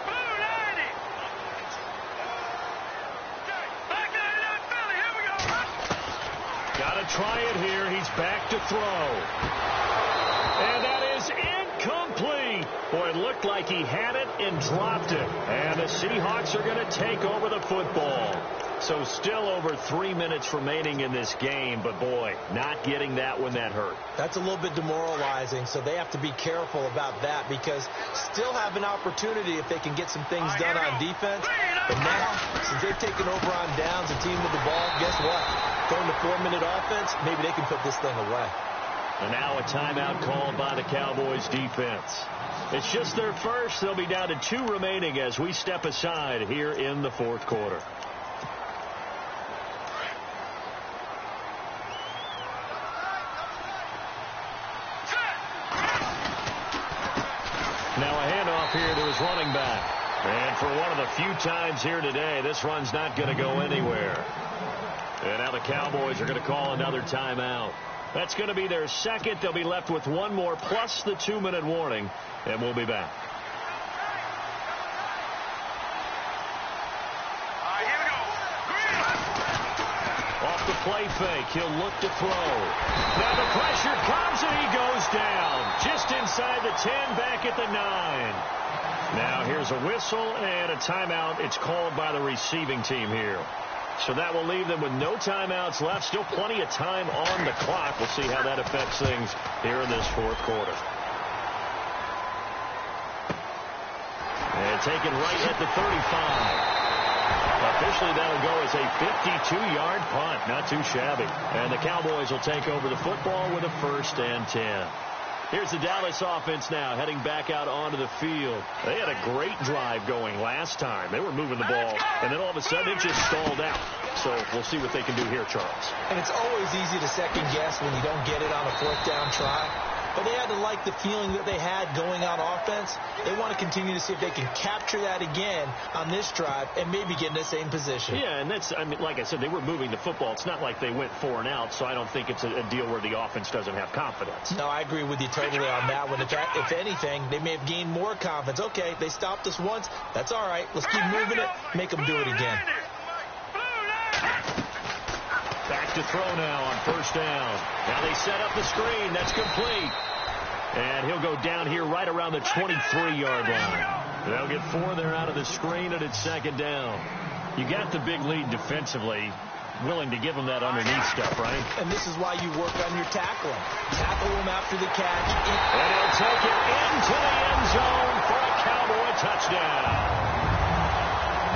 Blue 90. Back 99 Philly. Here we go. Got to try it here. He's back to throw. And that is incomplete. Boy, it looked like he had it and dropped it. And the Seahawks are going to take over the football. So still over 3 minutes remaining in this game. But, boy, not getting that one, that hurt. that's a little bit demoralizing, so they have to be careful about that because still have an opportunity if they can get some things done on defense. But now, since they've taken over on downs and team with the ball, guess what? Going to 4-minute offense, maybe they can put this thing away. And now a timeout called by the Cowboys defense. It's just their first. They'll be down to 2 remaining as we step aside here in the fourth quarter. Now a handoff here to his running back. And for one of the few times here today, this run's not going to go anywhere. And now the Cowboys are going to call another timeout. That's going to be their second. They'll be left with one more plus the 2-minute warning. And we'll be back. Here we go. Off the play fake, he'll look to throw. Now the pressure comes and he goes down. Just inside the 10, back at the 9. Now here's a whistle and a timeout. It's called by the receiving team here. So that will leave them with no timeouts left. Still plenty of time on the clock. We'll see how that affects things here in this fourth quarter. And taken right at the 35. Officially, that'll go as a 52-yard punt. Not too shabby. And the Cowboys will take over the football with a 1st and 10. Here's the Dallas offense now heading back out onto the field. They had a great drive going last time. They were moving the ball, and then all of a sudden it just stalled out. So we'll see what they can do here, Charles. And it's always easy to second guess when you don't get it on a 4th down try. But they had to like the feeling that they had going on offense. They want to continue to see if they can capture that again on this drive and maybe get in the same position. Yeah, and that's, I mean, like I said, they were moving the football. It's not like they went 4 and out, so I don't think it's a deal where the offense doesn't have confidence. No, I agree with you totally on that one. If anything, they may have gained more confidence. Okay, they stopped us once. That's all right. Let's keep moving it. Make them do it again. Back to throw now on 1st down. Now they set up the screen. That's complete. And he'll go down here right around the 23-yard line. They'll get 4 there out of the screen, and it's 2nd down. You got the big lead defensively. Willing to give them that underneath stuff, right? And this is why you work on your tackling. Tackle them after the catch. And he'll take it into the end zone for a Cowboy touchdown.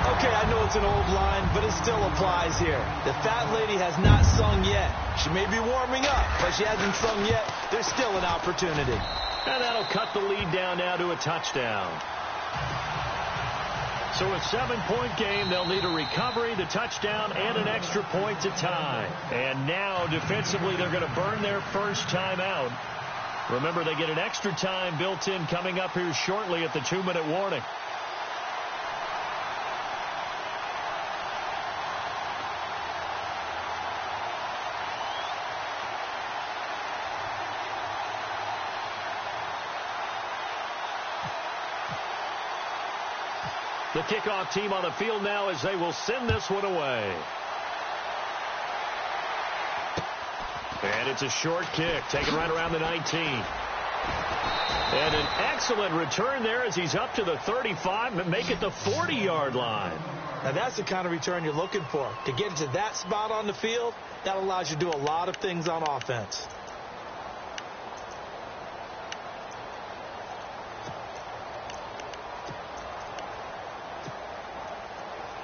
Okay, I know it's an old line, but it still applies here. The fat lady has not sung yet. She may be warming up, but she hasn't sung yet. There's still an opportunity. And that'll cut the lead down now to a touchdown. So a 7-point game, they'll need a recovery, the touchdown, and an extra point to tie. And now, defensively, they're going to burn their first time out. Remember, they get an extra time built in coming up here shortly at the 2-minute warning. The kickoff team on the field now as they will send this one away. And it's a short kick, taken right around the 19. And an excellent return there as he's up to the 35 and make it the 40-yard line. Now, that's the kind of return you're looking for. To get into that spot on the field, that allows you to do a lot of things on offense.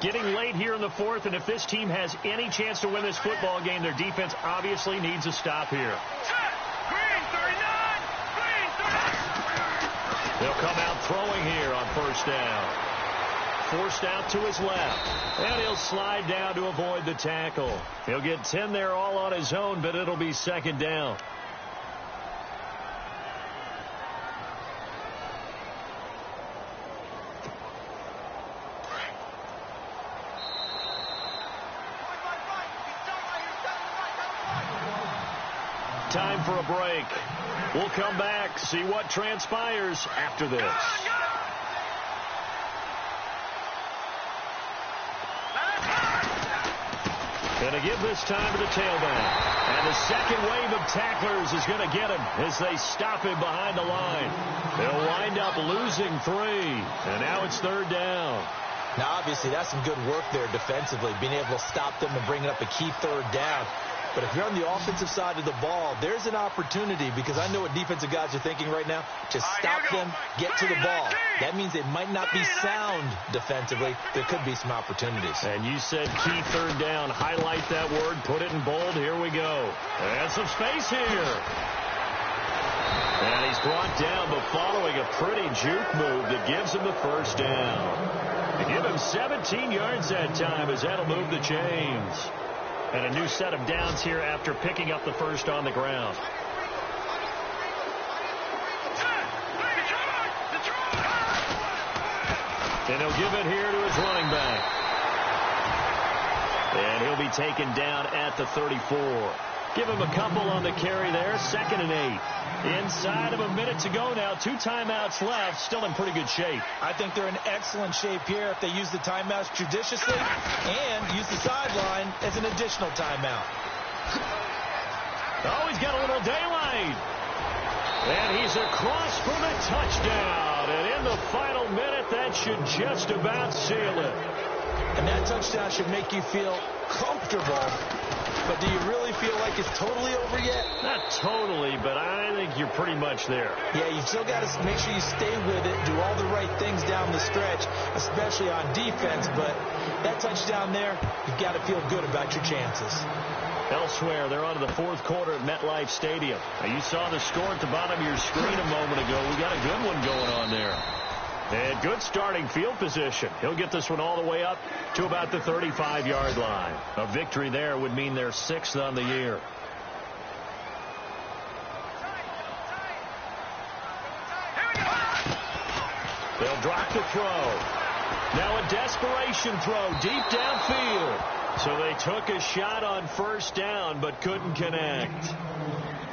Getting late here in the fourth, and if this team has any chance to win this football game, their defense obviously needs a stop here. Green 39! Green 39! They'll come out throwing here on first down. Forced out to his left, and he'll slide down to avoid the tackle. He'll get 10 there all on his own, but it'll be second down. Time for a break. We'll come back, see what transpires after this. Going to give this time to the tailback. And the second wave of tacklers is going to get him as they stop him behind the line. They'll wind up losing 3. And now it's third down. Now, obviously, that's some good work there defensively, being able to stop them and bring up a key third down. But if you're on the offensive side of the ball, there's an opportunity, because I know what defensive guys are thinking right now, to stop them, get to the ball. That means it might not be sound defensively. There could be some opportunities. And you said key third down. Highlight that word. Put it in bold. Here we go. And some space here. And he's brought down, but following a pretty juke move that gives him the first down. To give him 17 yards that time, as that'll move the chains. And a new set of downs here after picking up the first on the ground. And he'll give it here to his running back. And he'll be taken down at the 34. Give him a couple on the carry there. 2nd and 8. Inside of a minute to go now. 2 timeouts left. Still in pretty good shape. I think they're in excellent shape here if they use the timeouts judiciously and use the sideline as an additional timeout. Oh, he's got a little daylight. And he's across for the touchdown. And in the final minute, that should just about seal it. And that touchdown should make you feel comfortable. But do you really feel like it's totally over yet? Not totally, but I think you're pretty much there. Yeah, you still got to make sure you stay with it, do all the right things down the stretch, especially on defense. But that touchdown there, you've got to feel good about your chances. Elsewhere, they're on to the fourth quarter at MetLife Stadium. Now, you saw the score at the bottom of your screen a moment ago. We got a good one going on there. And good starting field position. He'll get this one all the way up to about the 35-yard line. A victory there would mean they're 6th on the year. They'll drop the throw. Now a desperation throw deep downfield. So they took a shot on first down but couldn't connect.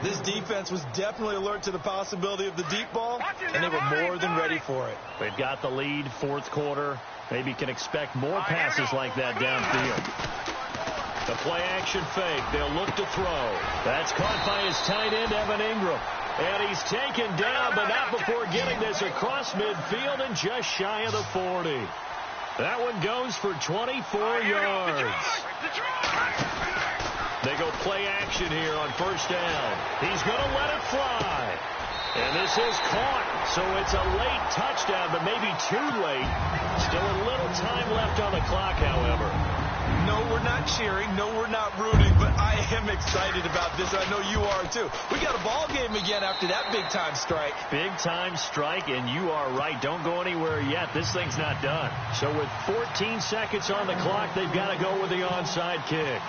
This defense was definitely alert to the possibility of the deep ball, and they were more than ready for it. They've got the lead, fourth quarter. Maybe can expect more passes like that downfield. The play action fake. They'll look to throw. That's caught by his tight end, Evan Ingram. And he's taken down, but not before getting this across midfield and just shy of the 40. That one goes for 24 yards. They go play action here on first down. He's going to let it fly. And this is caught. So it's a late touchdown, but maybe too late. Still a little time left on the clock, however. No, we're not cheering. No, we're not rooting. But I am excited about this. I know you are, too. We got a ball game again after that big-time strike. Big-time strike, and you are right. Don't go anywhere yet. This thing's not done. So with 14 seconds on the clock, they've got to go with the onside kick.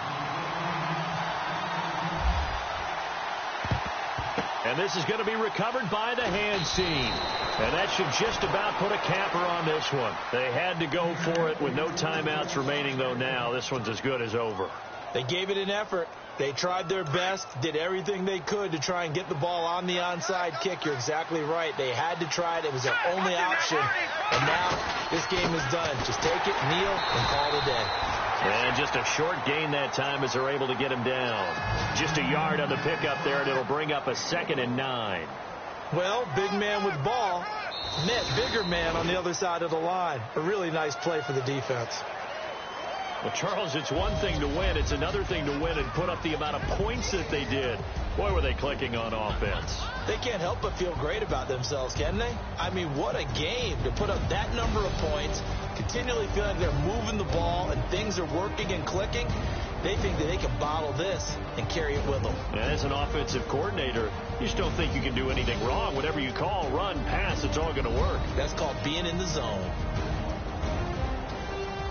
And this is going to be recovered by the hands team. And that should just about put a capper on this one. They had to go for it with no timeouts remaining, though now. This one's as good as over. They gave it an effort. They tried their best, did everything they could to try and get the ball on the onside kick. You're exactly right. They had to try it. It was their only option. And now this game is done. Just take it, kneel, and call it a day. And just a short gain that time as they're able to get him down. Just a yard on the pickup there, and it'll bring up a 2nd and 9. Well, big man with ball met bigger man on the other side of the line. A really nice play for the defense. Well, Charles, it's one thing to win. It's another thing to win and put up the amount of points that they did. Boy, were they clicking on offense. They can't help but feel great about themselves, can they? I mean, what a game to put up that number of points, continually feel like they're moving the ball and things are working and clicking. They think that they can bottle this and carry it with them. As an offensive coordinator, you just don't think you can do anything wrong. Whatever you call, run, pass, it's all going to work. That's called being in the zone.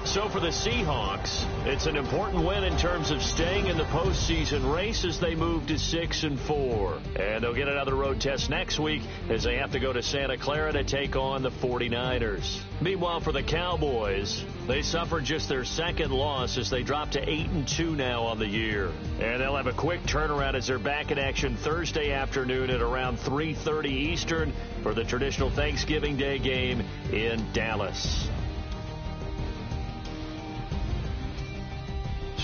So for the Seahawks, it's an important win in terms of staying in the postseason race as they move to 6-4. And they'll get another road test next week as they have to go to Santa Clara to take on the 49ers. Meanwhile, for the Cowboys, they suffered just their 2nd loss as they drop to 8-2 now on the year. And they'll have a quick turnaround as they're back in action Thursday afternoon at around 3:30 Eastern for the traditional Thanksgiving Day game in Dallas.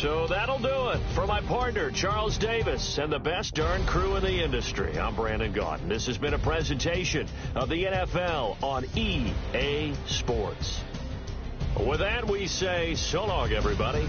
So that'll do it. For my partner, Charles Davis, and the best darn crew in the industry, I'm Brandon Gaudin. This has been a presentation of the NFL on EA Sports. With that, we say so long, everybody.